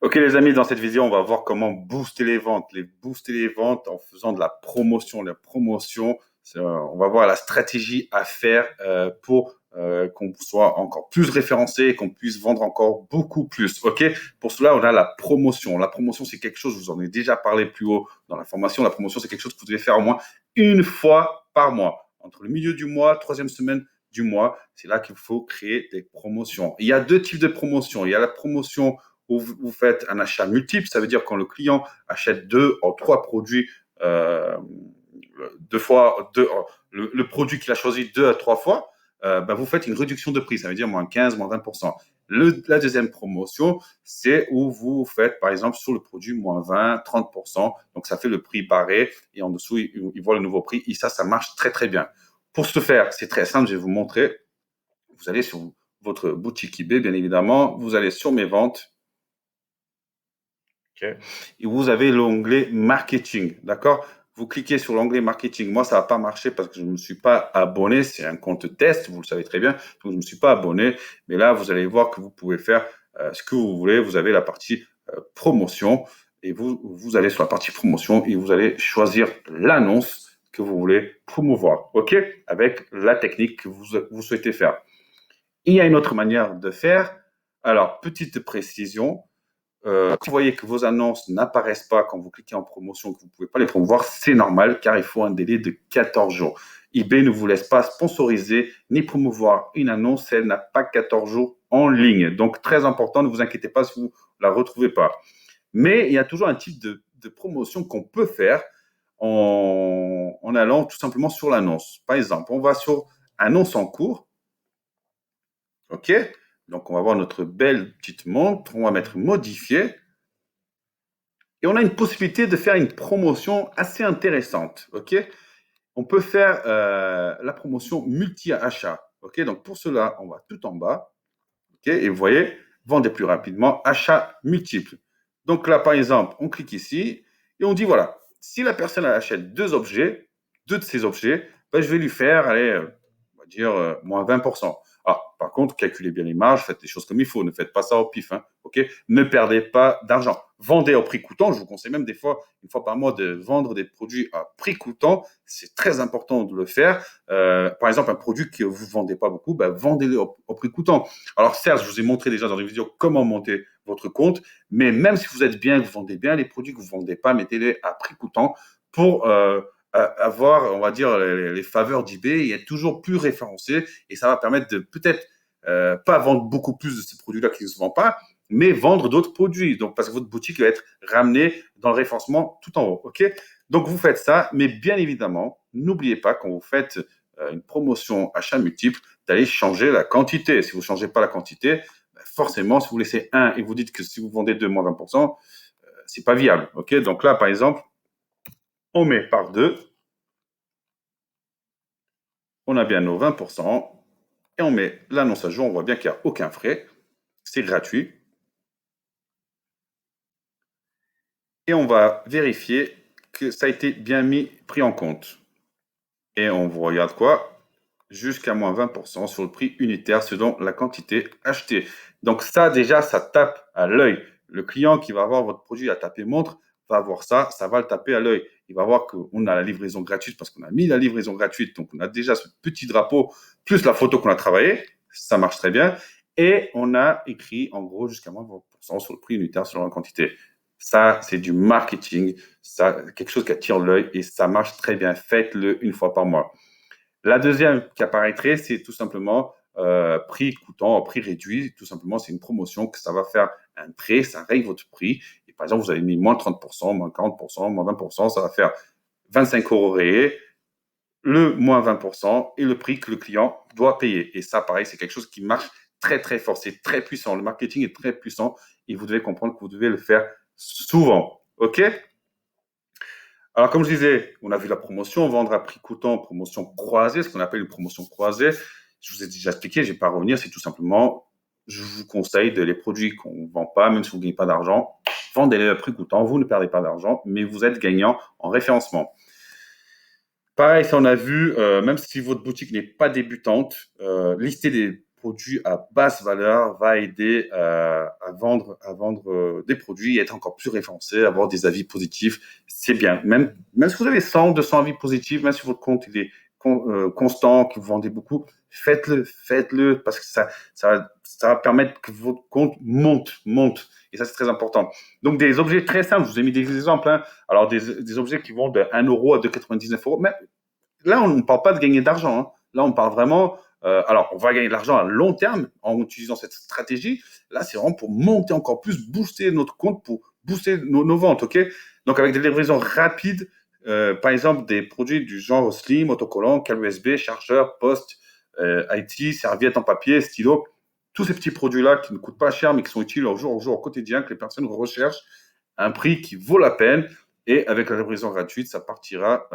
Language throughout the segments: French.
Ok les amis, dans cette vidéo, on va voir comment booster les ventes. Booster les ventes en faisant de la promotion. La promotion, on va voir la stratégie à faire pour qu'on soit encore plus référencé et qu'on puisse vendre encore beaucoup plus. Ok. Pour cela, on a la promotion. La promotion, c'est quelque chose, je vous en ai déjà parlé plus haut dans la formation. La promotion, c'est quelque chose que vous devez faire au moins une fois par mois. Entre le milieu du mois, troisième semaine du mois, c'est là qu'il faut créer des promotions. Il y a deux types de promotions. Il y a la promotion où vous faites un achat multiple, ça veut dire quand le client achète deux ou trois produits, deux fois, le produit qu'il a choisi deux à trois fois, vous faites une réduction de prix, ça veut dire moins 15, moins 20%. La deuxième promotion, c'est où vous faites, par exemple, sur le produit, moins 20, 30%. Donc, ça fait le prix barré et en dessous, il voit le nouveau prix. Et ça marche très, très bien. Pour ce faire, c'est très simple, je vais vous montrer. Vous allez sur votre boutique eBay, bien évidemment. Vous allez sur mes ventes. Okay. Et vous avez l'onglet marketing, d'accord? Vous cliquez sur l'onglet marketing. Moi, ça n'a pas marché parce que je ne me suis pas abonné. C'est un compte test, vous le savez très bien. Donc, je ne me suis pas abonné. Mais là, vous allez voir que vous pouvez faire ce que vous voulez. Vous avez la partie promotion et vous allez sur la partie promotion et vous allez choisir l'annonce que vous voulez promouvoir, ok? Avec la technique que vous souhaitez faire. Il y a une autre manière de faire. Alors, petite précision. Vous voyez que vos annonces n'apparaissent pas quand vous cliquez en promotion, que vous ne pouvez pas les promouvoir, c'est normal car il faut un délai de 14 jours. eBay ne vous laisse pas sponsoriser ni promouvoir une annonce si elle n'a pas 14 jours en ligne. Donc, très important, ne vous inquiétez pas si vous ne la retrouvez pas. Mais il y a toujours un type de promotion qu'on peut faire en allant tout simplement sur l'annonce. Par exemple, on va sur annonce en cours. OK? Donc, on va voir notre belle petite montre. On va mettre modifier. Et on a une possibilité de faire une promotion assez intéressante. OK? On peut faire la promotion multi-achat. OK? Donc, pour cela, on va tout en bas. OK? Et vous voyez, vendez plus rapidement, achat multiple. Donc là, par exemple, on clique ici et on dit voilà, si la personne elle achète deux de ces objets, je vais lui faire, allez, on va dire, moins 20%. Ah, par contre, calculez bien les marges, faites les choses comme il faut, ne faites pas ça au pif, hein, ok? Ne perdez pas d'argent. Vendez au prix coûtant, je vous conseille même des fois, une fois par mois, de vendre des produits à prix coûtant. C'est très important de le faire. Par exemple, un produit que vous ne vendez pas beaucoup, vendez-le au prix coûtant. Alors certes, je vous ai montré déjà dans une vidéo comment monter votre compte, mais même si vous êtes bien, vous vendez bien, les produits que vous ne vendez pas, mettez-les à prix coûtant pour avoir, on va dire, les faveurs d'eBay et être toujours plus référencé. Et ça va permettre de peut-être pas vendre beaucoup plus de ces produits-là qui ne se vendent pas, mais vendre d'autres produits. Donc, parce que votre boutique va être ramenée dans le référencement tout en haut. OK? Donc, vous faites ça, mais bien évidemment, n'oubliez pas quand vous faites une promotion achat multiple, d'aller changer la quantité. Si vous ne changez pas la quantité, forcément, si vous laissez un et vous dites que si vous vendez 2, moins 20%, c'est pas viable. OK? Donc là, par exemple, on met par 2, on a bien nos 20%, et on met l'annonce à jour, on voit bien qu'il n'y a aucun frais, c'est gratuit. Et on va vérifier que ça a été bien pris en compte. Et on vous regarde quoi? Jusqu'à moins 20% sur le prix unitaire selon la quantité achetée. Donc ça, déjà, ça tape à l'œil. Le client qui va avoir votre produit à taper montre va voir ça, ça va le taper à l'œil. Il va voir qu'on a la livraison gratuite parce qu'on a mis la livraison gratuite. Donc on a déjà ce petit drapeau plus la photo qu'on a travaillée. Ça marche très bien. Et on a écrit en gros jusqu'à moins 20% sur le prix unitaire selon la quantité. Ça, c'est du marketing, ça, quelque chose qui attire l'œil et ça marche très bien. Faites-le une fois par mois. La deuxième qui apparaîtrait, c'est tout simplement prix coûtant, prix réduit. Tout simplement, c'est une promotion que ça va faire un trait, ça règle votre prix. Et par exemple, vous avez mis moins 30%, moins 40%, moins 20%, ça va faire 25 € rayés, le moins 20% et le prix que le client doit payer. Et ça, pareil, c'est quelque chose qui marche très, très fort. C'est très puissant. Le marketing est très puissant et vous devez comprendre que vous devez le faire souvent. OK? Alors, comme je disais, on a vu la promotion, vendre à prix coûtant, promotion croisée, ce qu'on appelle une promotion croisée. Je vous ai déjà expliqué, je ne vais pas revenir, c'est tout simplement, je vous conseille de les produits qu'on ne vend pas, même si vous ne gagnez pas d'argent, vendez-les à prix coûtant, vous ne perdez pas d'argent, mais vous êtes gagnant en référencement. Pareil, ça on a vu, même si votre boutique n'est pas débutante, listez des produits à basse valeur va aider à vendre des produits et être encore plus référencé, avoir des avis positifs. C'est bien. Même si vous avez 100, 200 avis positifs, même si votre compte il est constant, que vous vendez beaucoup, faites-le parce que ça va permettre que votre compte monte. Et ça, c'est très important. Donc, des objets très simples, je vous ai mis des exemples. Hein. Alors, des objets qui vont de 1 euro à 2,99 euros. Mais là, on ne parle pas de gagner d'argent. Hein. Là, on parle vraiment. Alors, on va gagner de l'argent à long terme en utilisant cette stratégie. Là, c'est vraiment pour monter encore plus, booster notre compte, pour booster nos ventes. OK? Donc, avec des livraisons rapides, par exemple, des produits du genre slim, autocollant, câble USB, chargeur, poste, IT, serviette en papier, stylo. Tous ces petits produits-là qui ne coûtent pas cher, mais qui sont utiles au jour au quotidien, que les personnes recherchent à un prix qui vaut la peine. Et avec la livraison gratuite, ça partira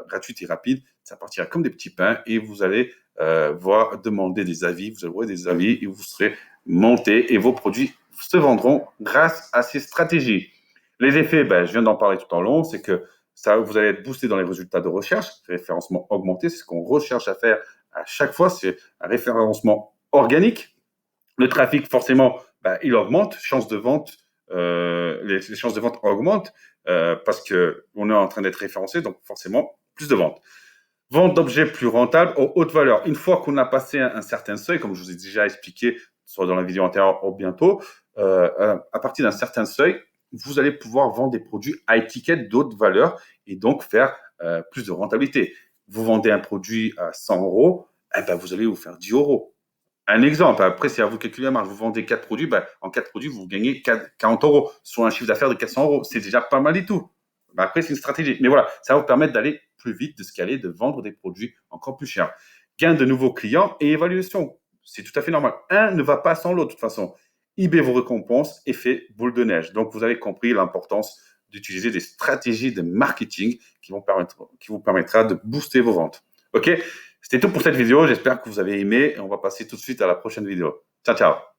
gratuite et rapide, ça partira comme des petits pains et vous allez demander des avis, vous aurez des avis et vous serez monté et vos produits se vendront grâce à ces stratégies. Les effets, je viens d'en parler tout en long, c'est que ça, vous allez être boosté dans les résultats de recherche, référencement augmenté, c'est ce qu'on recherche à faire à chaque fois, c'est un référencement organique. Le trafic, forcément, il augmente, chance de vente, les chances de vente augmentent parce qu'on est en train d'être référencé, donc forcément, plus de ventes. Vente d'objets plus rentables aux hautes valeurs. Une fois qu'on a passé un certain seuil, comme je vous ai déjà expliqué, soit dans la vidéo antérieure ou bientôt, à partir d'un certain seuil, vous allez pouvoir vendre des produits à étiquette d'autres valeurs et donc faire plus de rentabilité. Vous vendez un produit à 100 euros, vous allez vous faire 10 euros. Un exemple, après, c'est à vous de calculer la marge. Vous vendez 4 produits, en 4 produits, vous gagnez 40 euros, soit un chiffre d'affaires de 400 euros. C'est déjà pas mal du tout. Après, c'est une stratégie. Mais voilà, ça va vous permettre d'aller plus vite, de scaler, de vendre des produits encore plus chers. Gain de nouveaux clients et évaluation. C'est tout à fait normal. Un ne va pas sans l'autre, de toute façon. eBay vous récompense, effet boule de neige. Donc, vous avez compris l'importance d'utiliser des stratégies de marketing qui vous permettra de booster vos ventes. OK? C'était tout pour cette vidéo. J'espère que vous avez aimé et on va passer tout de suite à la prochaine vidéo. Ciao, ciao.